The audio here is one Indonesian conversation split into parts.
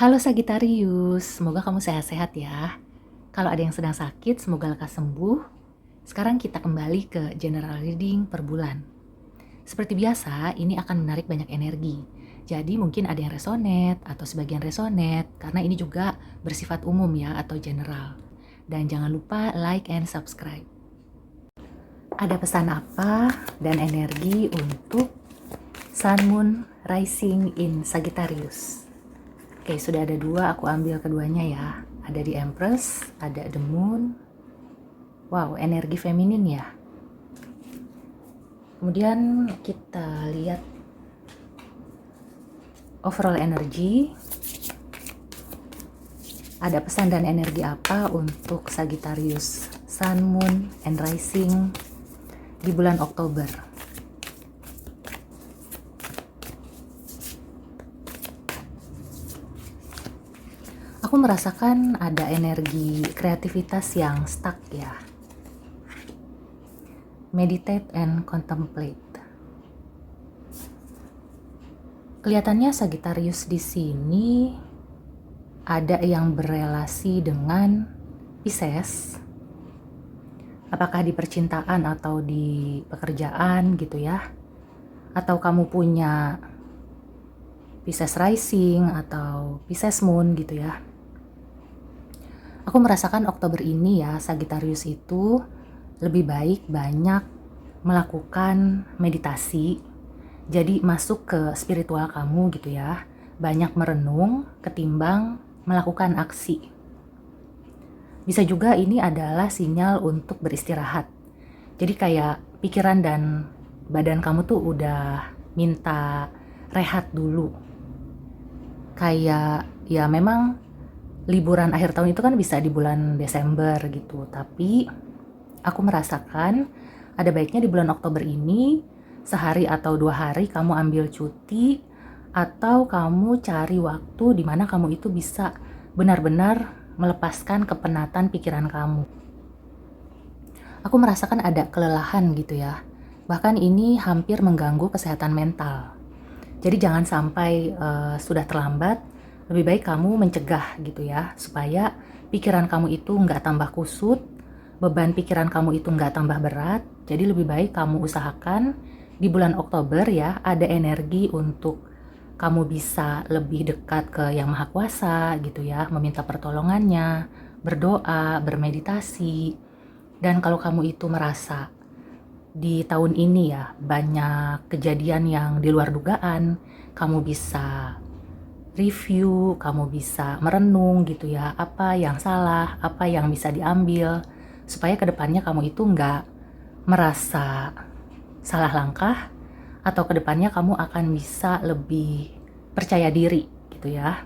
Halo Sagitarius, semoga kamu sehat-sehat ya. Kalau ada yang sedang sakit, semoga lekas sembuh. Sekarang kita kembali ke general reading per bulan. Seperti biasa, ini akan menarik banyak energi. Jadi mungkin ada yang resonate atau sebagian resonate, karena ini juga bersifat umum ya atau general. Dan jangan lupa like and subscribe. Ada pesan apa dan energi untuk Sun Moon Rising in Sagittarius? Oke, sudah ada dua, aku ambil keduanya ya. Ada di Empress, ada The Moon. Wow, energi feminin ya. Kemudian kita lihat overall energy. Ada pesan dan energi apa untuk Sagittarius, Sun, Moon, and Rising di bulan Oktober? Aku merasakan ada energi kreativitas yang stuck ya. Meditate and contemplate. Kelihatannya Sagittarius di sini ada yang berelasi dengan Pisces. Apakah di percintaan atau di pekerjaan gitu ya? Atau kamu punya Pisces rising atau Pisces moon gitu ya? Aku merasakan Oktober ini ya, Sagittarius itu lebih baik banyak melakukan meditasi. Jadi masuk ke spiritual kamu gitu ya. Banyak merenung ketimbang melakukan aksi. Bisa juga ini adalah sinyal untuk beristirahat. Jadi kayak pikiran dan badan kamu tuh udah minta rehat dulu. Kayak ya memang liburan akhir tahun itu kan bisa di bulan Desember gitu, tapi aku merasakan ada baiknya di bulan Oktober ini sehari atau 2 hari kamu ambil cuti atau kamu cari waktu di mana kamu itu bisa benar-benar melepaskan kepenatan pikiran kamu. Aku merasakan ada kelelahan gitu ya, bahkan ini hampir mengganggu kesehatan mental. Jadi jangan sampai sudah terlambat. Lebih baik kamu mencegah gitu ya, supaya pikiran kamu itu nggak tambah kusut, beban pikiran kamu itu nggak tambah berat. Jadi lebih baik kamu usahakan di bulan Oktober ya, ada energi untuk kamu bisa lebih dekat ke Yang Maha Kuasa gitu ya, meminta pertolongannya, berdoa, bermeditasi. Dan kalau kamu itu merasa di tahun ini ya banyak kejadian yang di luar dugaan, kamu bisa review, kamu bisa merenung gitu ya, apa yang salah, apa yang bisa diambil, supaya kedepannya kamu itu nggak merasa salah langkah, atau kedepannya kamu akan bisa lebih percaya diri gitu ya.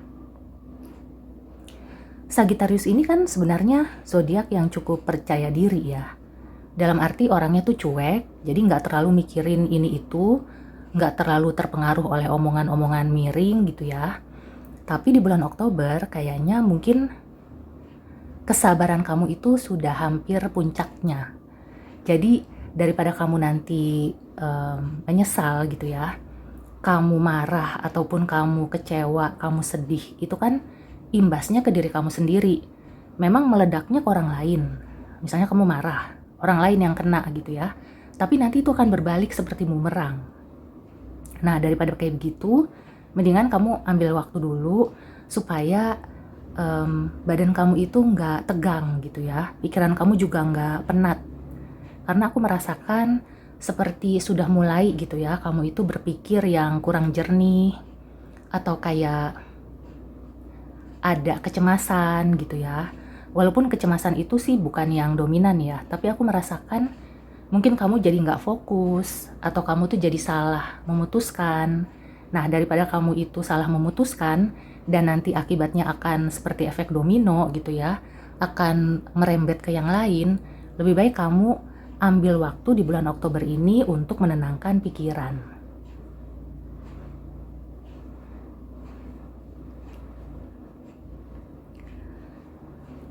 Sagittarius ini kan sebenarnya zodiak yang cukup percaya diri ya. Dalam arti orangnya tuh cuek, jadi nggak terlalu mikirin ini itu, nggak terlalu terpengaruh oleh omongan-omongan miring gitu ya. Tapi di bulan Oktober kayaknya mungkin kesabaran kamu itu sudah hampir puncaknya. Jadi daripada kamu nanti menyesal gitu ya, kamu marah ataupun kamu kecewa, kamu sedih, itu kan imbasnya ke diri kamu sendiri. Memang meledaknya ke orang lain. Misalnya kamu marah, orang lain yang kena gitu ya. Tapi nanti itu akan berbalik seperti bumerang. Nah, daripada kayak begitu, mendingan kamu ambil waktu dulu supaya badan kamu itu nggak tegang gitu ya, pikiran kamu juga nggak penat. Karena aku merasakan seperti sudah mulai gitu ya, kamu itu berpikir yang kurang jernih, atau kayak ada kecemasan gitu ya. Walaupun kecemasan itu sih bukan yang dominan ya, tapi aku merasakan mungkin kamu jadi nggak fokus, atau kamu tuh jadi salah memutuskan. Nah, daripada kamu itu salah memutuskan, dan nanti akibatnya akan seperti efek domino gitu ya, akan merembet ke yang lain, lebih baik kamu ambil waktu di bulan Oktober ini untuk menenangkan pikiran.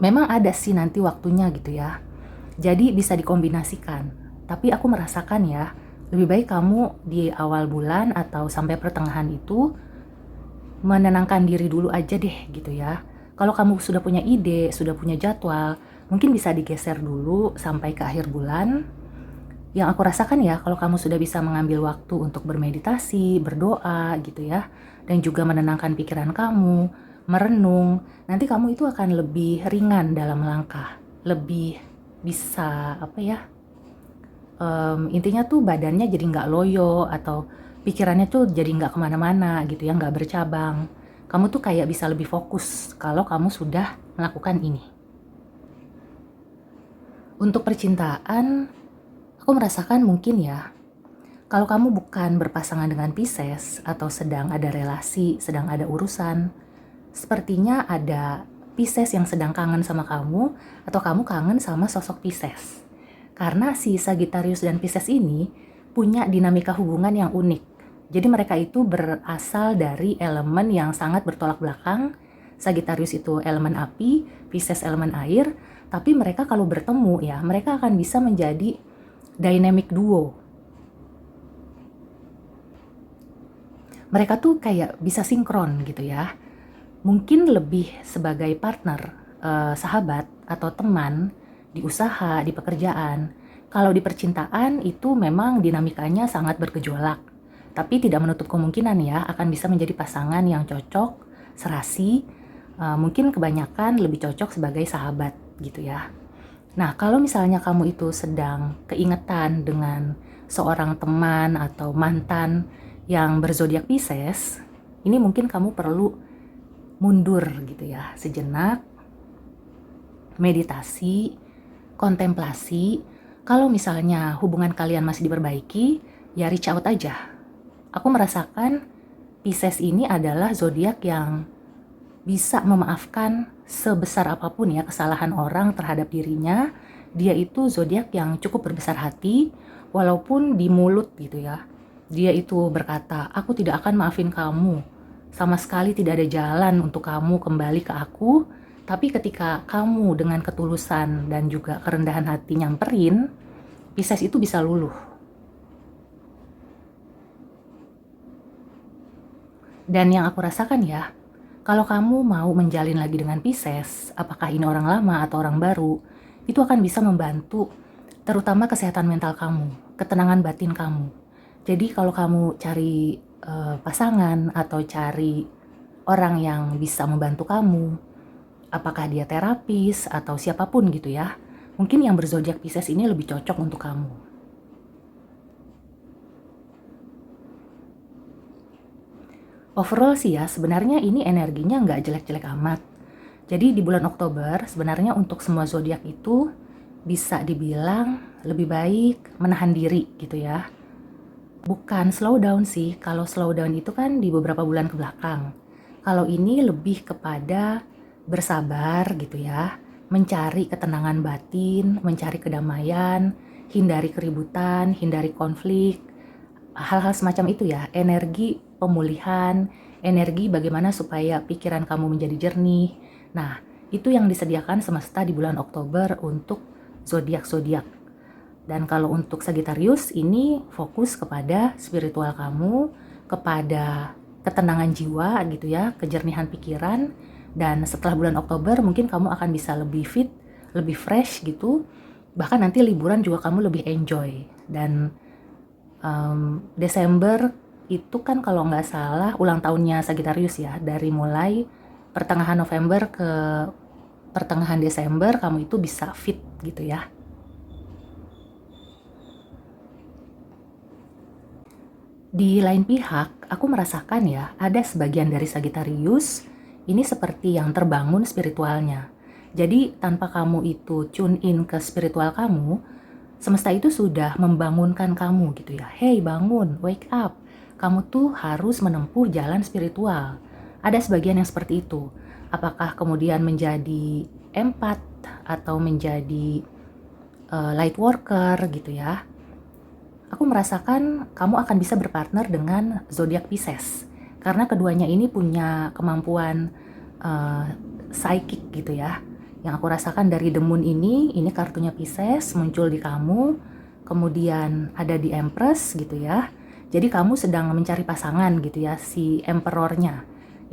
Memang ada sih nanti waktunya gitu ya, jadi bisa dikombinasikan. Tapi aku merasakan ya, lebih baik kamu di awal bulan atau sampai pertengahan itu menenangkan diri dulu aja deh gitu ya. Kalau kamu sudah punya ide, sudah punya jadwal, mungkin bisa digeser dulu sampai ke akhir bulan. Yang aku rasakan ya, kalau kamu sudah bisa mengambil waktu untuk bermeditasi, berdoa gitu ya, dan juga menenangkan pikiran kamu, merenung, nanti kamu itu akan lebih ringan dalam langkah, lebih bisa intinya tuh badannya jadi nggak loyo atau pikirannya tuh jadi nggak kemana-mana gitu ya, nggak bercabang. Kamu tuh kayak bisa lebih fokus kalau kamu sudah melakukan ini. Untuk percintaan, aku merasakan mungkin ya, kalau kamu bukan berpasangan dengan Pisces atau sedang ada relasi, sedang ada urusan, sepertinya ada Pisces yang sedang kangen sama kamu atau kamu kangen sama sosok Pisces. Karena si Sagittarius dan Pisces ini punya dinamika hubungan yang unik. Jadi mereka itu berasal dari elemen yang sangat bertolak belakang. Sagittarius itu elemen api, Pisces elemen air, tapi mereka kalau bertemu ya, mereka akan bisa menjadi dynamic duo. Mereka tuh kayak bisa sinkron gitu ya. Mungkin lebih sebagai partner, sahabat atau teman di usaha, di pekerjaan. Kalau di percintaan itu memang dinamikanya sangat bergejolak. Tapi tidak menutup kemungkinan ya akan bisa menjadi pasangan yang cocok, serasi, mungkin kebanyakan lebih cocok sebagai sahabat gitu ya. Nah, kalau misalnya kamu itu sedang keingetan dengan seorang teman atau mantan yang berzodiak Pisces, ini mungkin kamu perlu mundur gitu ya, sejenak, meditasi, kontemplasi. Kalau misalnya hubungan kalian masih diperbaiki, ya reach out aja. Aku merasakan Pisces ini adalah zodiak yang bisa memaafkan sebesar apapun ya kesalahan orang terhadap dirinya. Dia itu zodiak yang cukup berbesar hati, walaupun di mulut gitu ya. Dia itu berkata, aku tidak akan maafin kamu. Sama sekali tidak ada jalan untuk kamu kembali ke aku. Tapi ketika kamu dengan ketulusan dan juga kerendahan hati nyamperin, Pisces itu bisa luluh. Dan yang aku rasakan ya, kalau kamu mau menjalin lagi dengan Pisces, apakah ini orang lama atau orang baru, itu akan bisa membantu terutama kesehatan mental kamu, ketenangan batin kamu. Jadi kalau kamu cari pasangan atau cari orang yang bisa membantu kamu, apakah dia terapis atau siapapun gitu ya, mungkin yang berzodiak Pisces ini lebih cocok untuk kamu. Overall sih ya, sebenarnya ini energinya nggak jelek-jelek amat. Jadi di bulan Oktober, sebenarnya untuk semua zodiak itu bisa dibilang lebih baik menahan diri gitu ya. Bukan slow down sih, kalau slow down itu kan di beberapa bulan ke belakang. Kalau ini lebih kepada bersabar gitu ya, mencari ketenangan batin, mencari kedamaian, hindari keributan, hindari konflik, hal-hal semacam itu ya, energi pemulihan, energi bagaimana supaya pikiran kamu menjadi jernih. Nah, itu yang disediakan semesta di bulan Oktober untuk zodiak-zodiak. Dan kalau untuk Sagittarius ini fokus kepada spiritual kamu, kepada ketenangan jiwa gitu ya, kejernihan pikiran. Dan setelah bulan Oktober mungkin kamu akan bisa lebih fit, lebih fresh gitu. Bahkan nanti liburan juga kamu lebih enjoy. Dan Desember itu kan kalau nggak salah ulang tahunnya Sagittarius ya, dari mulai pertengahan November ke pertengahan Desember kamu itu bisa fit gitu ya. Di lain pihak, aku merasakan ya, ada sebagian dari Sagittarius ini seperti yang terbangun spiritualnya. Jadi tanpa kamu itu tune in ke spiritual kamu, semesta itu sudah membangunkan kamu gitu ya. Hey bangun, wake up. Kamu tuh harus menempuh jalan spiritual. Ada sebagian yang seperti itu. Apakah kemudian menjadi empat atau menjadi light worker gitu ya. Aku merasakan kamu akan bisa berpartner dengan zodiak Pisces. Karena keduanya ini punya kemampuan psychic gitu ya. Yang aku rasakan dari The Moon ini kartunya Pisces muncul di kamu, kemudian ada di Empress gitu ya. Jadi kamu sedang mencari pasangan gitu ya, si Emperornya.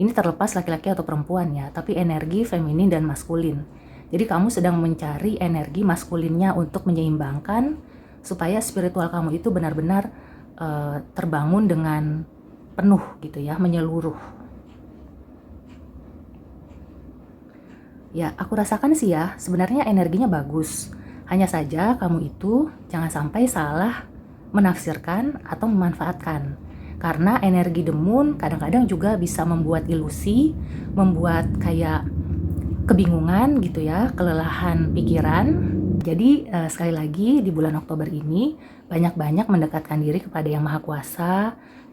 Ini terlepas laki-laki atau perempuan ya, tapi energi feminin dan maskulin. Jadi kamu sedang mencari energi maskulinnya untuk menyeimbangkan supaya spiritual kamu itu benar-benar terbangun dengan penuh gitu ya, menyeluruh. Ya, aku rasakan sih ya, sebenarnya energinya bagus. Hanya saja kamu itu jangan sampai salah menafsirkan atau memanfaatkan. Karena energi the moon kadang-kadang juga bisa membuat ilusi, membuat kayak kebingungan gitu ya, kelelahan pikiran. Jadi sekali lagi di bulan Oktober ini banyak-banyak mendekatkan diri kepada Yang Maha Kuasa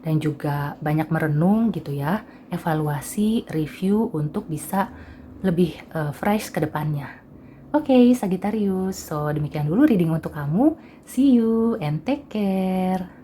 dan juga banyak merenung gitu ya, evaluasi, review untuk bisa lebih fresh ke depannya. Oke, Sagittarius. So, demikian dulu reading untuk kamu. See you and take care.